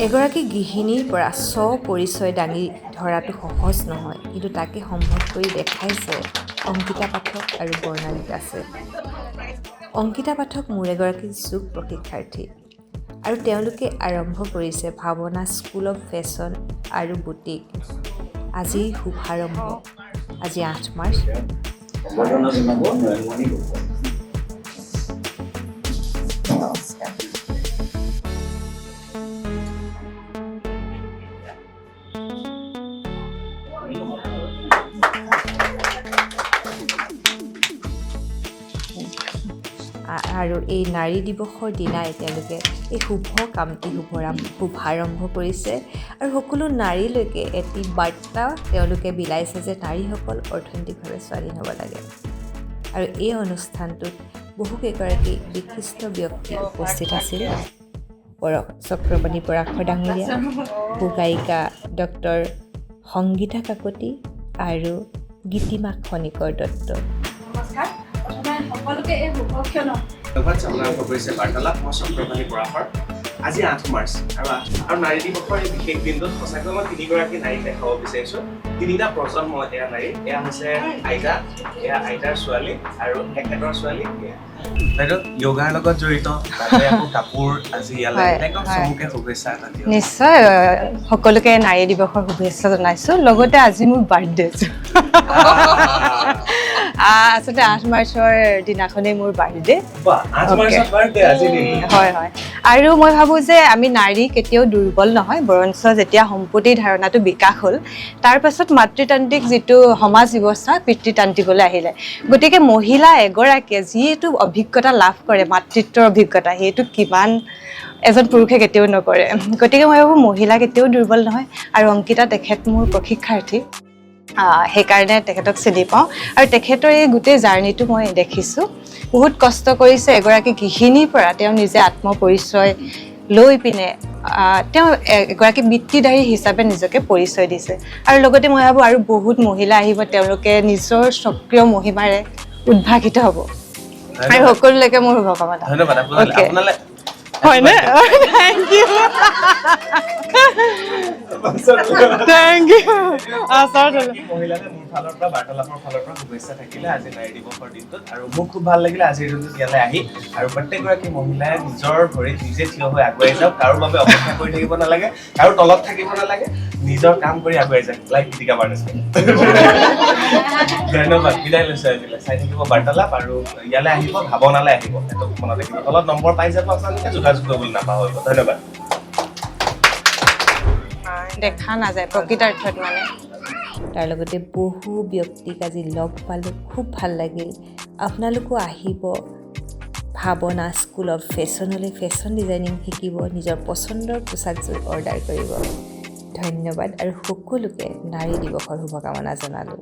এগৰাকী গৃহিণীৰ পৰা স্ব-পৰিচয় দাঙি ধৰাটো সহজ নহয়, কিন্তু তাকে সম্ভৱ কৰি দেখাইছে অংকিতা পাঠক আৰু বৰ্ণালী দাসে। অংকিতা পাঠক মোৰ এগৰাকী যোগ প্ৰশিক্ষাৰ্থী আৰু তেওঁলোকে আৰম্ভ কৰিছে ভাৱনা স্কুল অৱ ফেশ্বন আৰু বুটিক। আজি শুভাৰম্ভ, আজি 8 মাৰ্চ। আৰু এই নাৰী দিৱসৰ দিনাই তেওঁলোকে এই শুভ কামটি শুভাৰম্ভ কৰিছে আৰু সকলো নাৰীলৈকে এটি বাৰ্তা তেওঁলোকে বিলাইছে যে নাৰীসকল অৰ্থনৈতিকভাৱে স্বাধীন হ'ব লাগে। আৰু এই অনুষ্ঠানটোত বহুকেইগৰাকী বিশিষ্ট ব্যক্তি উপস্থিত আছিল। চাক্ৰাপানি পৰাশৰ ডাঙৰীয়া, গায়িকা ডক্টৰ সংগীতা কাকতি আৰু গীতিমা খনিকৰ দত্ত। নমস্কাৰ, প্ৰথমে সকলোকে এই শুভক্ষণ আপোনালোক কৰিছে বাৰ্তালাপ। মই চাক্ৰাপানি পৰাশৰ। আজি 8 মাৰ্চ আৰু নাৰী দিৱসৰ এই বিশেষ দিনটোত সঁচাকৈ মই 3গৰাকী নাৰীক দেখাব বিচাৰিছোঁ। 3টা প্ৰজন্ম এয়া নাৰী। এয়া হৈছে আইতা, এয়া আইতাৰ ছোৱালী আৰু এখেতৰ ছোৱালী। বাইদেউ য়োগাৰ লগত জড়িত, কাপোৰ আজি ইয়ালৈ একদম চমুকে শুভেচ্ছা এটা দিয়ক। নিশ্চয়, সকলোকে নাৰী দিৱসৰ শুভেচ্ছা জনাইছোঁ। লগতে আজি মোৰ বাৰ্থডে। আচলতে 8 মাৰ্চৰ দিনাখনেই মোৰ বাৰ্থডে। হয় হয়, আৰু মই ভাবোঁ যে আমি নাৰী কেতিয়াও দুৰ্বল নহয়, বৰঞ্চ যেতিয়া সম্পত্তিৰ ধাৰণাটো বিকাশ হ'ল তাৰ পাছত মাতৃতান্ত্ৰিক যিটো সমাজ ব্যৱস্থা পিতৃতান্ত্ৰিকলৈ আহিলে। গতিকে মহিলা এগৰাকীয়ে যিটো অভিজ্ঞতা লাভ কৰে, মাতৃত্বৰ অভিজ্ঞতা, সেইটো কিমান এজন পুৰুষে কেতিয়াও নকৰে। গতিকে মই ভাবোঁ মহিলা কেতিয়াও দুৰ্বল নহয়। আৰু অংকিতা তেখেত মোৰ প্ৰশিক্ষাৰ্থী, সেইকাৰণে তেখেতক চিনি পাওঁ আৰু তেখেতৰ এই গোটেই জাৰ্ণিটো মই দেখিছোঁ। বহুত কষ্ট কৰিছে এগৰাকী গৃহিণীৰ পৰা তেওঁ নিজে আত্মপৰিচয় লৈ পিনে তেওঁ এগৰাকী বৃত্তিধাৰী হিচাপে নিজকে পৰিচয় দিছে। আৰু লগতে মই ভাবোঁ আৰু বহুত মহিলা আহিব, তেওঁলোকে নিজৰ সক্ৰিয় মহিমাৰে উদ্ভাসিত হ'ব। আৰু সকলোলৈকে মোৰ শুভকামনা। ধন্যবাদ আপোনালৈ। হয়নে? Thank you. Thank you. মহিলাকে মোৰ ফালৰ পৰা বাৰ্তালাপৰ ফালৰ পৰা শুভেচ্ছা থাকিলে আজি নাৰী দিৱসৰ দিনটোত। আৰু মোৰ খুব ভাল লাগিলে আজিৰ দিনটোত ইয়ালৈ আহি। আৰু প্ৰত্যেকগৰাকী মহিলাই নিজৰ ভৰিত নিজে থিয় হৈ আগুৱাই যাওক, কাৰো বাবে অপেক্ষা কৰি থাকিব নালাগে, কাৰো তলত থাকিব নালাগে, নিজৰ কাম কৰি আগুৱাই যাওক। লাইক গীতিকা বাৰ্তা। ধন্যবাদ, বিদায় লৈছোঁ আজিলৈ। চাই থাকিব বাৰ্তালাপ আৰু ইয়ালৈ আহিব, ভাৱনালৈ আহিব, সেইটো মনত ৰাখিব। তলত নম্বৰ পাই যাব, আপোনালোকে যোগাযোগ কৰিবলৈ নাপাহৰিব। ধন্যবাদ। দেখা নাযায় প্ৰকৃতাৰ্থত মানে। তাৰ লগতে বহু ব্যক্তিক আজি লগ পালোঁ, খুব ভাল লাগিল। আপোনালোকো আহিব ভাৱনা স্কুল অৱ ফেশ্বনলৈ, ফেশ্বন ডিজাইনিং শিকিব, নিজৰ পচন্দৰ পোচাকযোৰ অৰ্ডাৰ কৰিব। ধন্যবাদ আৰু সকলোকে নাৰী দিৱসৰ শুভকামনা জনালোঁ।